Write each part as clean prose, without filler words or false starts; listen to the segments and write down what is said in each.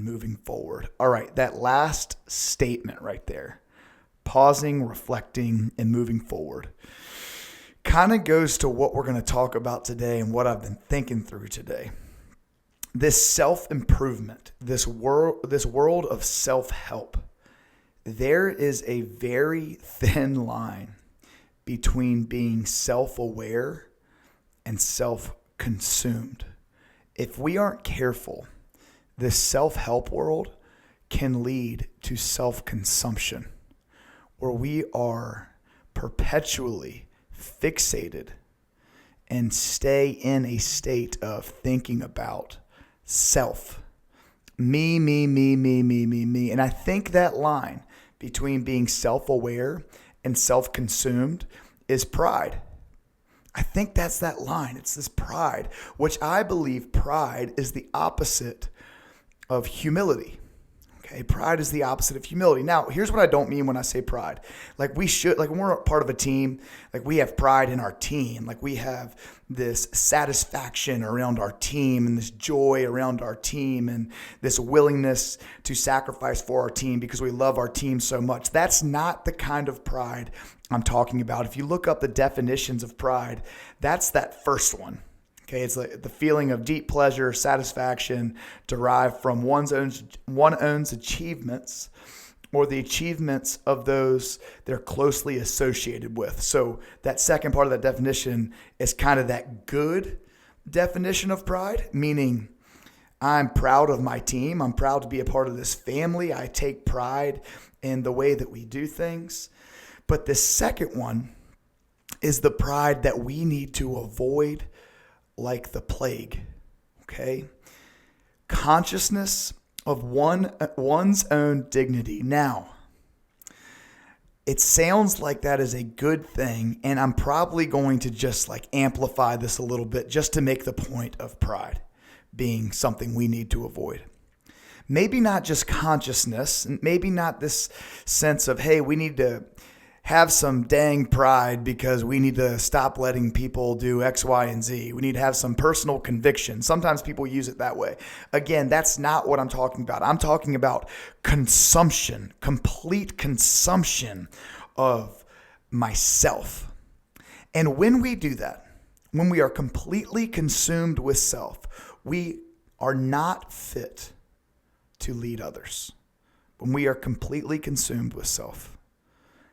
moving forward. All right, that last statement right there, pausing, reflecting, and moving forward, kind of goes to what we're going to talk about today and what I've been thinking through today. This self-improvement, this world of self-help, there is a very thin line between being self-aware and self-consumed. If we aren't careful, this self-help world can lead to self-consumption, where we are perpetually fixated and stay in a state of thinking about self. Me. And I think that line between being self-aware and self-consumed is pride. I think that's that line. It's this pride, which I believe pride is the opposite of humility. Okay, pride is the opposite of humility. Now, here's what I don't mean when I say pride. Like when we're part of a team, like we have pride in our team. Like we have this satisfaction around our team and this joy around our team and this willingness to sacrifice for our team because we love our team so much. That's not the kind of pride I'm talking about. If you look up the definitions of pride, that's that first one. Okay, it's like the feeling of deep pleasure, satisfaction derived from one's own achievements or the achievements of those they're closely associated with. So that second part of that definition is kind of that good definition of pride, meaning I'm proud of my team. I'm proud to be a part of this family. I take pride in the way that we do things. But the second one is the pride that we need to avoid like the plague, okay? Consciousness of one's own dignity. Now, it sounds like that is a good thing, and I'm probably going to just like amplify this a little bit just to make the point of pride being something we need to avoid. Maybe not just consciousness, and maybe not this sense of, hey, we need to have some dang pride because we need to stop letting people do X, Y, and Z. We need to have some personal conviction. Sometimes people use it that way. Again, that's not what I'm talking about. I'm talking about consumption, complete consumption of myself. And when we do that, when we are completely consumed with self, we are not fit to lead others. When we are completely consumed with self.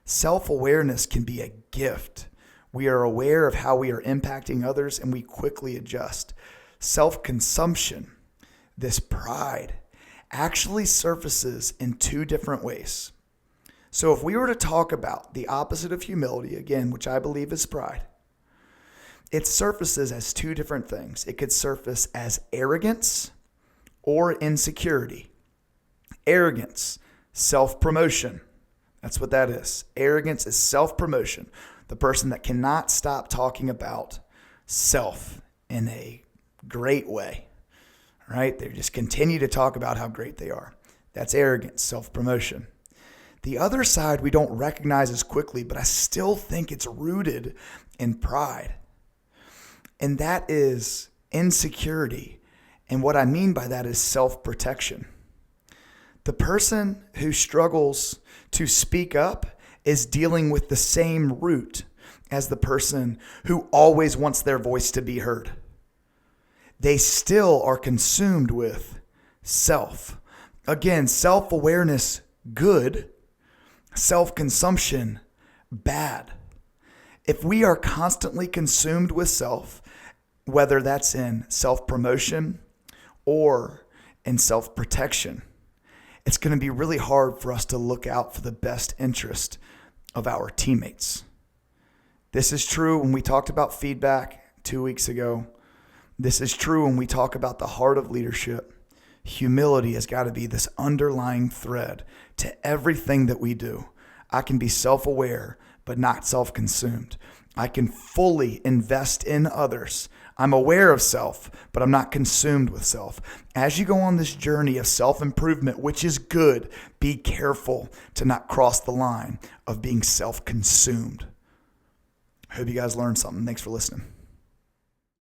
Self-awareness can be a gift. We are aware of how we are impacting others and we quickly adjust. Self-consumption, this pride, actually surfaces in two different ways. So if we were to talk about the opposite of humility, again, which I believe is pride, it surfaces as two different things. It could surface as arrogance or insecurity. Arrogance, self-promotion. That's what that is. Arrogance is self-promotion. The person that cannot stop talking about self in a great way. All right? They just continue to talk about how great they are. That's arrogance, self-promotion. The other side we don't recognize as quickly, but I still think it's rooted in pride. And that is insecurity. And what I mean by that is self-protection. The person who struggles to speak up is dealing with the same root as the person who always wants their voice to be heard. They still are consumed with self. Again, self-awareness, good. Self-consumption, bad. If we are constantly consumed with self, whether that's in self-promotion or in self-protection, it's going to be really hard for us to look out for the best interest of our teammates. This is true when we talked about feedback 2 weeks ago. This is true when we talk about the heart of leadership. Humility has got to be this underlying thread to everything that we do. I can be self-aware, but not self-consumed. I can fully invest in others. I'm aware of self, but I'm not consumed with self. As you go on this journey of self-improvement, which is good, be careful to not cross the line of being self-consumed. I hope you guys learned something. Thanks for listening.